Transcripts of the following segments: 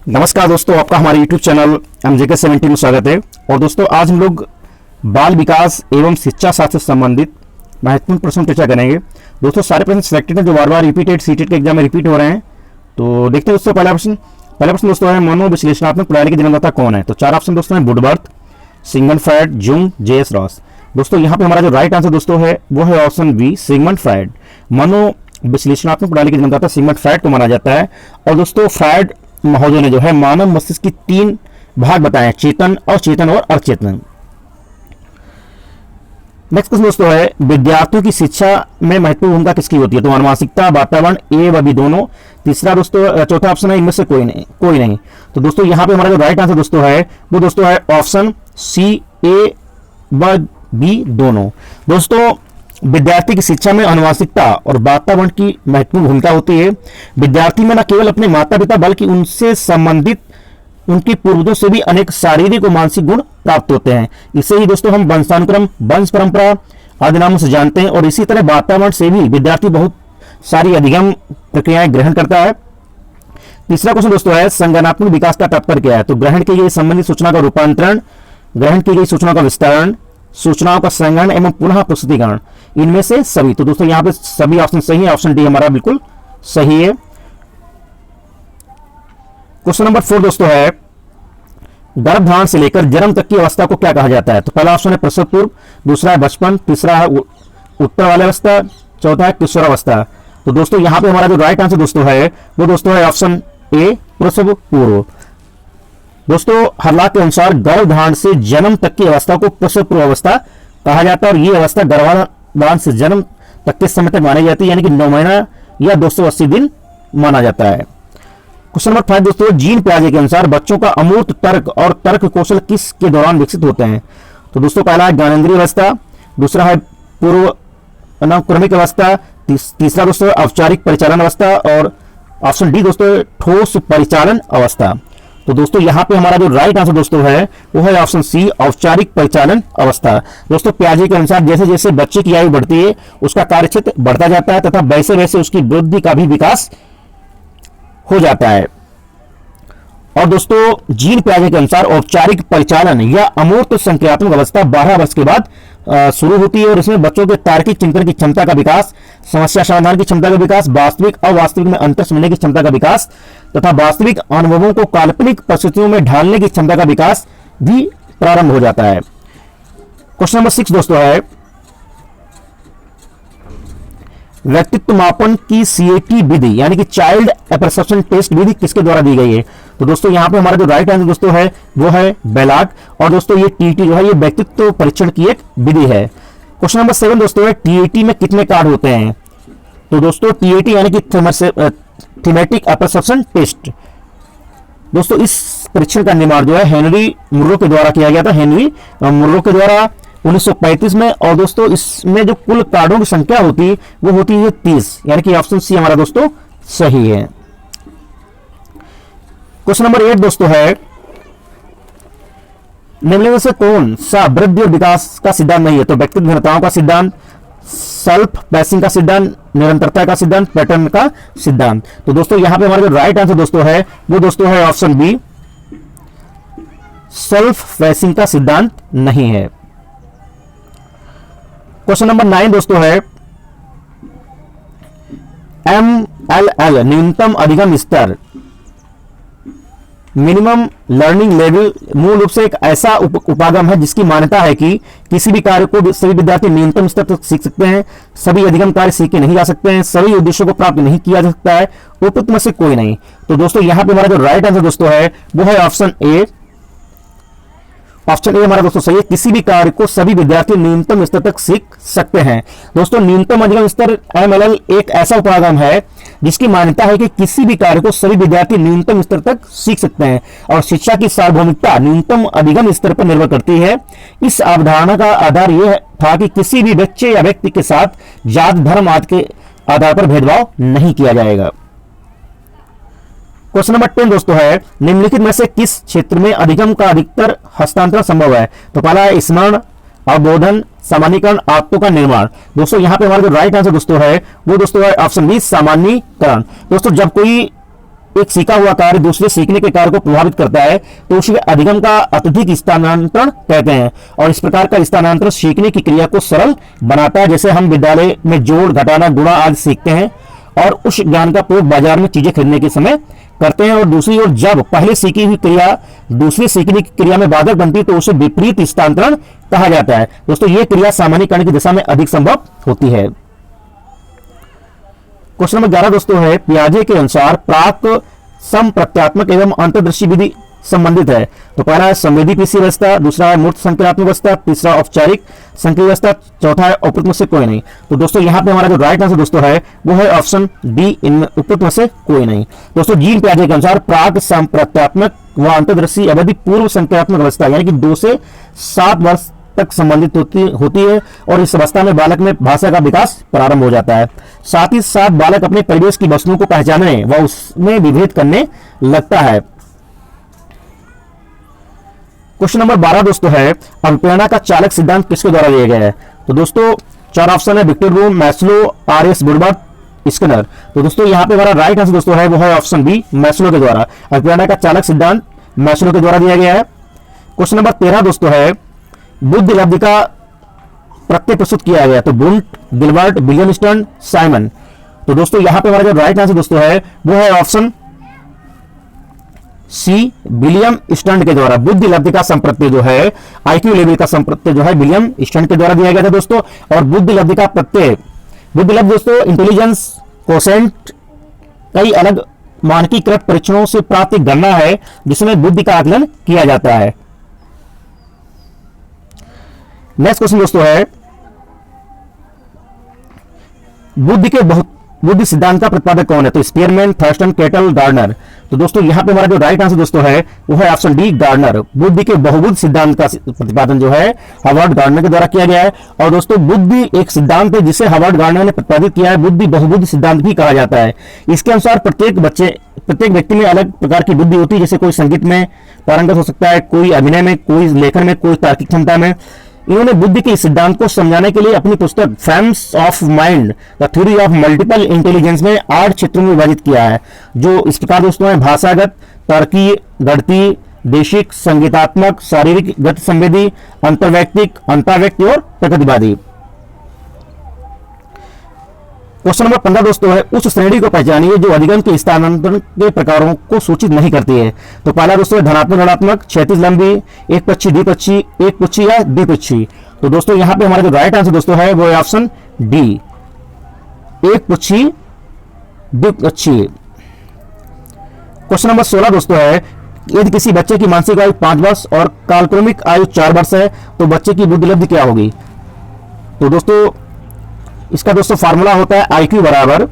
नमस्कार दोस्तों, आपका हमारे YouTube चैनल MJK17 में स्वागत है। और दोस्तों, आज हम लोग बाल विकास एवं शिक्षा शास्त्र से संबंधित महत्वपूर्ण प्रश्न चर्चा करेंगे। दोस्तों, सारे प्रश्न सिलेक्टेड हैं जो बार बार रिपीटेड सीटेट के एग्जाम में रिपीट हो रहे हैं। तो देखते हैं दोस्तों, पहला प्रश्न दोस्तों है, मनोविश्लेषणात्मक प्रणाली के जन्मदाता कौन है? तो चार ऑप्शन दोस्तों है, Woodworth, Sigmund Freud, Jung, J.S. Ross. दोस्तों यहाँ पे हमारा जो राइट आंसर दोस्तों है वो है ऑप्शन बी, सिगमंड फ्रायड। मनोविश्लेषणात्मक प्रणाली के जन्मदाता सिगमंड फ्रायड को माना जाता है। और दोस्तों, फ्रायड महोदय ने जो है मानव मस्तिष्क की 3 भाग बताए, चेतन, अचेतन और अचेतन। नेक्स्ट क्वेश्चन दोस्तों है, विद्यार्थियों की शिक्षा में महत्वपूर्ण भूमिका किसकी होती है? तो अनुवांशिकता, वातावरण, ए व बी दोनों। तीसरा दोस्तों, चौथा ऑप्शन है इनमें से कोई नहीं। तो दोस्तों यहाँ पे हमारा जो राइट आंसर दोस्तों है वो दोस्तों है ऑप्शन सी, ए व बी दोनों। दोस्तों, विद्यार्थी की शिक्षा में अनुवांशिकता और वातावरण की महत्वपूर्ण भूमिका होती है। विद्यार्थी में न केवल अपने माता पिता बल्कि उनसे संबंधित उनके पूर्वजों से भी अनेक शारीरिक और मानसिक गुण प्राप्त होते हैं। इसे ही दोस्तों हम वंशानुक्रम, वंश परंपरा आदि नामों से जानते हैं। और इसी तरह वातावरण से भी विद्यार्थी बहुत सारी अधिगम प्रक्रियाएं ग्रहण करता है। तीसरा क्वेश्चन दोस्तों है, संज्ञानात्मक विकास का तात्पर्य क्या है? तो ग्रहण की गई संबंधित सूचना का रूपांतरण, ग्रहण की गई सूचना का विस्तारण, सूचनाओं का संग्रहण एवं पुनः प्रस्तुतिकरण, इनमें से सभी। तो दोस्तों यहाँ पे सभी ऑप्शन सही है, ऑप्शन डी हमारा बिल्कुल सही है। क्वेश्चन नंबर 4 दोस्तों है, गर्भधारण से लेकर जन्म तक की अवस्था को क्या कहा जाता है? तो पहला ऑप्शन है प्रसव पूर्व, दूसरा है बचपन, तीसरा है उत्तर वाली अवस्था, चौथा है किशोरावस्था। तो दोस्तों यहाँ पे हमारा जो राइट आंसर दोस्तों है वो दोस्तों है ऑप्शन ए, प्रसव पूर्व। दोस्तों, हर्लॉक के अनुसार गर्भधारण से जन्म तक की अवस्था को प्रसव पूर्व अवस्था कहा जाता है। और ये अवस्था गर्भाधान से जन्म तक के समय तक मानी जाती है, यानी कि 9 महीना या 280 दिन माना जाता है। क्वेश्चन नंबर 5 दोस्तों, जीन पियाजे के अनुसार बच्चों का अमूर्त तर्क और तर्क कौशल किस के दौरान विकसित होते हैं? तो दोस्तों पहला है ज्ञानेंद्रिय अवस्था, दूसरा है पूर्व क्रमिक अवस्था, तीसरा दोस्तों औपचारिक परिचालन अवस्था और ऑप्शन डी दोस्तों ठोस परिचालन अवस्था। तो दोस्तों यहाँ पे हमारा जो राइट आंसर दोस्तों है वो है ऑप्शन सी, औपचारिक परिचालन अवस्था। दोस्तों, पियाजे के अनुसार जैसे जैसे बच्चे की आयु बढ़ती है उसका कार्यक्षेत्र बढ़ता जाता है तथा वैसे वैसे उसकी बुद्धि का भी विकास हो जाता है। और दोस्तों, जीन पियाजे के अनुसार औपचारिक परिचालन या अमूर्त संक्रियात्मक अवस्था 12 वर्ष के बाद शुरू होती है। और इसमें बच्चों के तार्किक चिंतन की क्षमता का विकास, समस्या समाधान की क्षमता का विकास, वास्तविक अवास्तविक में अंतर समझने की क्षमता का विकास तथा वास्तविक अनुभवों को काल्पनिक परिस्थितियों में ढालने की क्षमता का विकास भी प्रारंभ हो जाता है। क्वेश्चन नंबर 6 दोस्तों है, व्यक्तित्व मापन की CAT विधि यानी कि चाइल्ड परसेप्शन टेस्ट विधि किसके द्वारा दी गई है? तो दोस्तों यहाँ पे हमारा जो राइट आंसर दोस्तों है वो है बेलाक। और दोस्तों ये TET जो है ये व्यक्तित्व परीक्षण की एक विधि है। क्वेश्चन नंबर 7 दोस्तों है, TAT में कितने कार्ड होते हैं? तो दोस्तों TAT यानी कि थीमेटिक परसेप्शन टेस्ट। दोस्तों, इस परीक्षण का निर्माण जो है हेनरी मुर्रो के द्वारा किया गया था, हेनरी मुर्रो के द्वारा 1935 में। और दोस्तों इसमें जो कुल कार्डों की संख्या होती है वो होती है 30, यानी कि ऑप्शन सी हमारा दोस्तों सही है। क्वेश्चन नंबर 8 दोस्तों है, निम्नलिखित में से कौन सा वृद्धि और विकास का सिद्धांत नहीं है? तो व्यक्तिगत भिन्नताओं का सिद्धांत, सेल्फ पैसिंग का सिद्धांत, निरंतरता का सिद्धांत, पैटर्न का सिद्धांत। तो दोस्तों यहाँ पे हमारा जो राइट आंसर दोस्तों है वो दोस्तों है ऑप्शन बी, सेल्फ पैसिंग का सिद्धांत नहीं है। क्वेश्चन नंबर 9 दोस्तों है, MLL न्यूनतम अधिगम स्तर, मिनिमम लर्निंग लेवल मूल रूप से एक ऐसा उपागम है जिसकी मान्यता है कि किसी भी कार्य को सभी विद्यार्थी न्यूनतम स्तर तक सीख सकते हैं, सभी अधिगम कार्य सीखे नहीं जा सकते हैं, सभी उद्देश्यों को प्राप्त नहीं किया जा सकता है, उपयुक्त में से कोई नहीं। तो दोस्तों यहाँ पे हमारा जो राइट आंसर दोस्तों है वो है ऑप्शन ए, ऑप्शन ए हमारा दोस्तों सही है, किसी भी कार्य को सभी विद्यार्थी न्यूनतम स्तर तक सीख सकते हैं। दोस्तों, न्यूनतम अधिगम स्तर MLL एक ऐसा उपागम है जिसकी मान्यता है कि किसी भी कार्य को सभी विद्यार्थी न्यूनतम स्तर तक सीख सकते हैं और शिक्षा की सार्वभौमिकता न्यूनतम अधिगम स्तर पर निर्भर करती है। इस अवधारणा का आधार यह था कि किसी भी बच्चे या व्यक्ति के साथ जात, धर्म आदि के आधार पर भेदभाव नहीं किया जाएगा। क्वेश्चन नंबर 10 दोस्तों है, निम्नलिखित में से किस क्षेत्र में अधिगम का अधिकतर हस्तांतरण संभव है? तो पहला है स्मरण, अवबोधन, सामान्यीकरण, आत्तों का निर्माण। दोस्तों यहाँ पे हमारा जो राइट आंसर दोस्तों है वो दोस्तों है ऑप्शन बी, सामान्यीकरण। दोस्तों जब कोई एक सीखा हुआ कार्य दूसरे सीखने के कार्य को प्रभावित करता है तो उसे अधिगम का अत्यधिक स्थानांतरण कहते हैं। और इस प्रकार का स्थानांतरण सीखने की क्रिया को सरल बनाता है। जैसे हम विद्यालय में जोड़, घटाना, गुणा आदि सीखते हैं और उस ज्ञान का प्रयोग बाजार में चीजें खरीदने के समय करते हैं। और दूसरी ओर जब पहले सीखी हुई क्रिया दूसरी सीखने की क्रिया में बाधक बनती है तो उसे विपरीत स्थानांतरण कहा जाता है। दोस्तों ये क्रिया सामान्यीकरण की दिशा में अधिक संभव होती है। क्वेश्चन नंबर 11 दोस्तों है, पियाजे के अनुसार प्राक समप्रत्यात्मक एवं अंतर्दृष्टि विधि संबंधित है। तो पहला है संवेदी पीसी व्यवस्था, दूसरा है मूर्त संक्रियात्मक व्यवस्था, तीसरा औपचारिक संक्रिय व्यवस्था, चौथा है उपयुक्त में से कोई नहीं। तो दोस्तों यहाँ पे हमारा जो राइट आंसर दोस्तों है वो है ऑप्शन डी, इनमें उपयुक्त में से कोई नहीं। दोस्तों जीन पियाजे के अनुसार प्राक संप्रत्यात्मक व अंतर्दृष्टि अवधि पूर्व संक्रियात्मक व्यवस्था यानी कि 2 से 7 वर्ष तक संबंधित होती है और इस अवस्था में बालक में भाषा का विकास प्रारंभ हो जाता है। साथ ही साथ बालक अपने परिवेश की वस्तुओं को पहचानने व उसमें विभेद करने लगता है। क्वेश्चन नंबर 12 दोस्तों है, अभिप्रेरणा का चालक सिद्धांत किसके द्वारा दिया गया है। तो दोस्तों 4 ऑप्शन है, विक्टर ब्लूम, मैस्लो, आर.एस. Woodworth, Skinner. तो दोस्तों यहाँ पे हमारा राइट आंसर दोस्तों है वो है ऑप्शन बी, मैस्लो के द्वारा। अभिप्रेरणा का चालक सिद्धांत मैस्लो के द्वारा दिया गया है। क्वेश्चन नंबर 13 दोस्तों है, बुद्धि लब्धि का प्रत्यय प्रस्तुत किया गया। तो बुंट, गिलबर्ट, विलियम स्टर्न, साइमन। तो दोस्तों यहां पे हमारा जो राइट आंसर दोस्तों है वो है ऑप्शन सी, विलियम स्टर्न के द्वारा। बुद्धि लब्धि का संप्रत्यय जो है, आईक्यू लेवल का संप्रत्यय जो है विलियम स्टर्न के द्वारा दिया गया था दोस्तों। और बुद्धि लब्धि का प्रत्यय, बुद्धि लब्धि दोस्तों इंटेलिजेंस कोसेंट कई अलग मानकीकृत परीक्षणों से प्राप्त एक गणना है जिसमें बुद्धि का आकलन किया जाता है। नेक्स्ट क्वेश्चन दोस्तों है, बुद्धि सिद्धांत का प्रतिपादक कौन है। तो स्पीयरमैन, थर्स्टन, केटल, गार्डनर। तो दोस्तों यहां पे हमारा जो राइट आंसर दोस्तों है वो है ऑप्शन डी, गार्डनर। बुद्धि के बहुबुद्ध सिद्धांत का प्रतिपादन जो है हार्वर्ड गार्डनर के द्वारा किया गया है। और दोस्तों बुद्धि एक सिद्धांत है जिसे हार्वर्ड गार्डनर ने प्रतिपादित किया है। बुद्धि बहुबुद्ध सिद्धांत भी कहा जाता है। इसके अनुसार प्रत्येक व्यक्ति में अलग प्रकार की बुद्धि होती है। जैसे कोई संगीत में पारंगत हो सकता है, कोई अभिनय में, कोई लेखन में, कोई तार्किक क्षमता में। इन्होंने बुद्धि के सिद्धांत को समझाने के लिए अपनी पुस्तक frames of mind the theory of multiple intelligence में 8 क्षेत्रों में विभाजित किया है, जो इस प्रकार दोस्तों है, भाषागत, तर्कीय, गणितीय, देशिक, संगीतात्मक, शारीरिक, गति संवेदी, अंतर्वैयक्तिक, अंतर्व्यक्ति और प्रकृतिवादी। क्वेश्चन नंबर 15 दोस्तों है, उस श्रेणी को पहचानिए जो अधिगम के स्थानांतरण के प्रकारों को सूचित नहीं करती है। तो पहला दोस्तों है धनात्मक, ऋणात्मक, क्षैतिज लंबी, एक पक्षी, द्विपक्षी, एक पुच्छी या द्विपक्षी। तो दोस्तों यहां पे हमारा जो राइट आंसर दोस्तों है वो है ऑप्शन डी, एक पुच्छी, द्विपक्षी। क्वेश्चन नंबर 16 दोस्तों है, यदि किसी बच्चे की मानसिक आयु 5 वर्ष और काल्पनिक आयु 4 वर्ष है तो बच्चे की बुद्धि लब्धि क्या होगी। तो दोस्तों इसका दोस्तों फार्मूला होता है IQ बराबर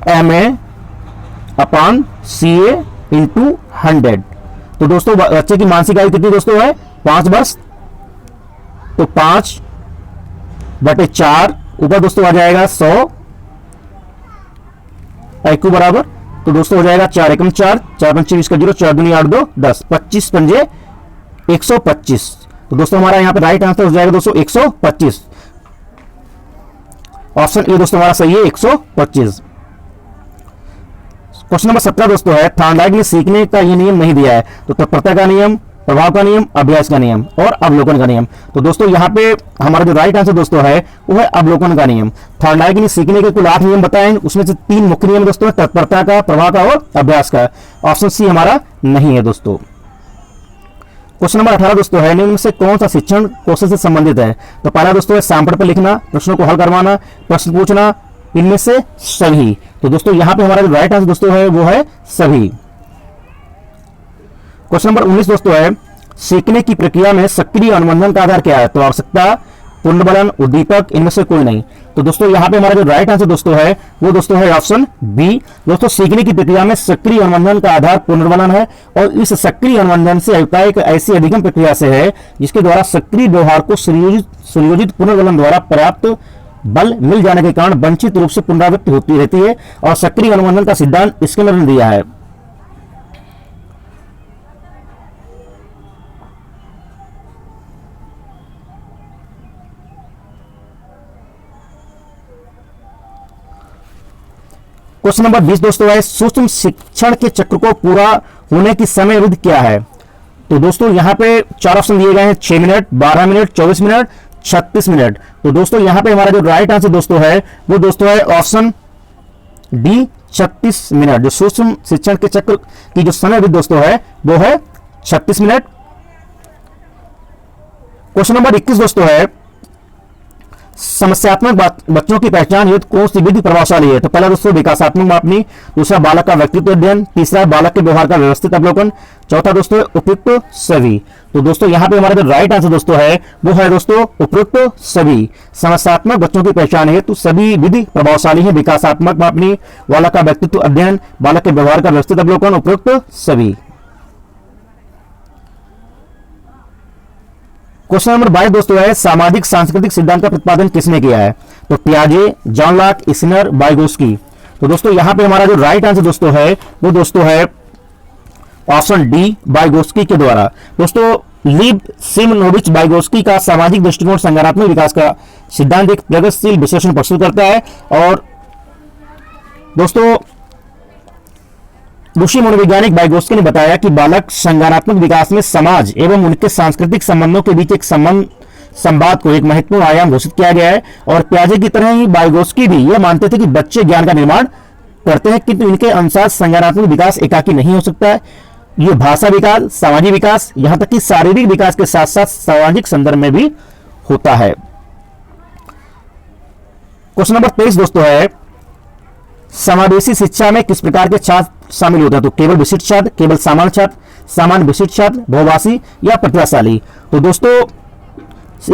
MA/CA × 100। तो दोस्तों बच्चे की मानसिक आयु कितनी दोस्तों है 5 वर्ष, तो 5/4 ऊपर दोस्तों आ जाएगा 100 IQ बराबर। तो दोस्तों हो जाएगा 4 एकम 4, 4 पंचे 20 का 0, 4 दूनी 8 2 10, 25 पंजे 125। तो दोस्तों हमारा यहाँ पे राइट आंसर हो जाएगा दोस्तों 125। ऑप्शन ए दोस्तों हमारा सही है 125। क्वेश्चन नंबर 17 दोस्तों है, थॉर्नडाइक ने सीखने का ये नियम नहीं दिया है। तो तत्परता का नियम, प्रभाव का नियम, अभ्यास का नियम और अवलोकन का नियम। तो दोस्तों यहाँ पे हमारा जो राइट आंसर दोस्तों है वो है अवलोकन का नियम। थॉर्नडाइक ने सीखने के कुल 8 नियम बताए, उसमें से 3 मुख्य नियम दोस्तों तत्परता का, प्रभाव का और अभ्यास का। ऑप्शन सी हमारा नहीं है दोस्तों। क्वेश्चन नंबर 18 दोस्तों है, निम्न में से कौन सा शिक्षण कौशल से संबंधित है। तो पहला दोस्तों है सामपट पर लिखना, प्रश्नों को हल करवाना, प्रश्न पूछना, इनमें से सभी। तो दोस्तों यहां पे हमारा जो राइट आंसर दोस्तों है वो है सभी। क्वेश्चन नंबर 19 दोस्तों है, सीखने की प्रक्रिया में सक्रिय अनुबंधन का आधार क्या है। तो आवश्यकता, पुनर्बलन, उद्दीपक, इनमें से कोई नहीं। तो दोस्तों यहां पे हमारा जो राइट आंसर दोस्तों है वो दोस्तों है ऑप्शन बी। दोस्तों सीखने की प्रक्रिया में सक्रिय अनुबंधन का आधार पुनर्बलन है और इस सक्रिय अनुबंधन से अभिप्राय एक ऐसी अधिगम प्रक्रिया से है जिसके द्वारा सक्रिय व्यवहार को सुनियोजित पुनर्बलन द्वारा पर्याप्त बल मिल जाने के कारण वंचित रूप से पुनरावृत्ति होती रहती है और सक्रिय अनुबंधन का सिद्धांत स्किनर ने दिया है। क्वेश्चन नंबर 20 दोस्तों है, सूक्ष्म शिक्षण के चक्र को पूरा होने की समय अवधि क्या है? तो दोस्तों यहां पे 4 ऑप्शन दिए गए हैं, 6 मिनट, 12 मिनट, 24 मिनट, 36 मिनट। तो दोस्तों यहां पे हमारा जो राइट आंसर दोस्तों है वो दोस्तों है ऑप्शन डी 36 मिनट। जो सूक्ष्म शिक्षण के चक्र की जो समय अवधि दोस्तों है वो है 36 मिनट। क्वेश्चन नंबर 21 दोस्तों है, समस्यात्मक बच्चों की पहचान हेतु कौन सी विधि प्रभावशाली है? तो पहला दोस्तों विकासात्मक मापनी, दूसरा बालक का व्यक्तित्व अध्ययन, तीसरा बालक के व्यवहार का व्यवस्थित अवलोकन, चौथा दोस्तों उपयुक्त सभी। तो दोस्तों यहां पे हमारा जो राइट आंसर दोस्तों है वो है दोस्तों उपयुक्त सभी। समस्यात्मक बच्चों की पहचान हेतु सभी विधि प्रभावशाली है, विकासात्मक मापनी, बालक का व्यक्तित्व अध्ययन, बालक के व्यवहार का व्यवस्थित अवलोकन, उपयुक्त सभी। क्वेश्चन नंबर 22 दोस्तों है, सामाजिक सांस्कृतिक सिद्धांत का प्रतिपादन किसने किया है? तो पियाजे, जॉन लॉक, इस्नर, वाइगोस्की। तो दोस्तों यहां पे हमारा जो राइट आंसर दोस्तों है वो दोस्तों है ऑप्शन डी वाइगोस्की के द्वारा। दोस्तों लीब सिमनोविच वाइगोस्की का सामाजिक दृष्टिकोण संज्ञानात्मक विकास का सिद्धांत एक प्रगतिशील विश्लेषण प्रस्तुत करता है। और दोस्तों रूसी मनोवैज्ञानिक वाइगोस्की ने बताया कि बालक संज्ञानात्मक विकास में समाज एवं उनके सांस्कृतिक संबंधों के बीच एक संवाद को एक महत्वपूर्ण आयाम घोषित किया गया है। और पियाजे की तरह ही वाइगोस्की भी यह मानते थे कि बच्चे ज्ञान का निर्माण करते हैं, किंतु इनके अनुसार संज्ञानात्मक विकास एकाकी नहीं हो सकता है। ये भाषा विकास, सामाजिक विकास, यहां तक कि शारीरिक विकास के साथ साथ सामाजिक संदर्भ में भी होता है। क्वेश्चन नंबर 23 दोस्तों है, समावेशी शिक्षा में किस प्रकार के छात्र शामिल होते हैं? तो केवल विशिष्ट छात्र, केवल सामान्य छात्र, सामान्य विशिष्ट छात्र, बहुभाषी या प्रतिभाशाली। तो दोस्तों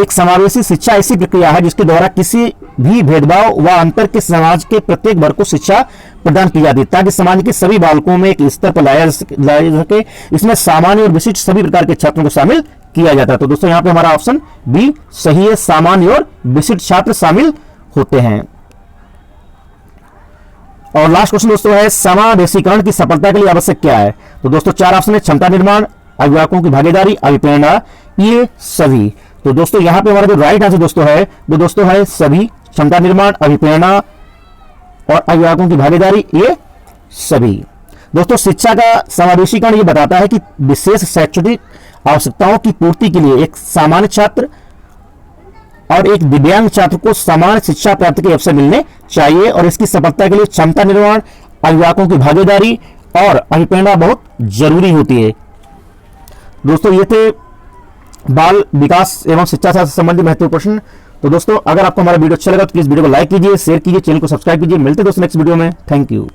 एक समावेशी शिक्षा ऐसी प्रक्रिया है जिसके द्वारा किसी भी भेदभाव व अंतर के समाज के प्रत्येक वर्ग को शिक्षा प्रदान की जाती है ताकि समाज के सभी बालकों में एक स्तर पर लाया जा सके। इसमें सामान्य और विशिष्ट सभी प्रकार के छात्रों को शामिल किया जाता है। तो दोस्तों यहां पे हमारा ऑप्शन बी सही है, सामान्य और विशिष्ट छात्र शामिल होते हैं। और लास्ट क्वेश्चन दोस्तों है, समावेशीकरण की सफलता के लिए आवश्यक क्या है? तो दोस्तों 4 ऑप्शन है, क्षमता निर्माण, अभिभावकों की भागीदारी, अभिप्रेरणा, ये सभी। तो दोस्तों यहां पे हमारा जो राइट आंसर दोस्तों है वो दोस्तों है सभी, क्षमता निर्माण, अभिप्रेरणा और अभिभावकों की भागीदारी, ये सभी। दोस्तों शिक्षा का समावेशीकरण ये बताता है कि विशेष शैक्षणिक आवश्यकताओं की पूर्ति के लिए एक सामान्य छात्र और एक दिव्यांग छात्र को समान शिक्षा प्राप्ति के अवसर मिलने चाहिए। और इसकी सफलता के लिए क्षमता निर्माण, अभिभावकों की भागीदारी और अभिप्रेरणा बहुत जरूरी होती है। दोस्तों ये थे बाल विकास एवं शिक्षा से संबंधित महत्वपूर्ण प्रश्न। तो दोस्तों अगर आपको हमारा वीडियो अच्छा लगा तो प्लीज वीडियो को लाइक कीजिए, शेयर कीजिए, चैनल को सब्सक्राइब कीजिए। मिलते हैं दोस्तों नेक्स्ट वीडियो में। Thank you.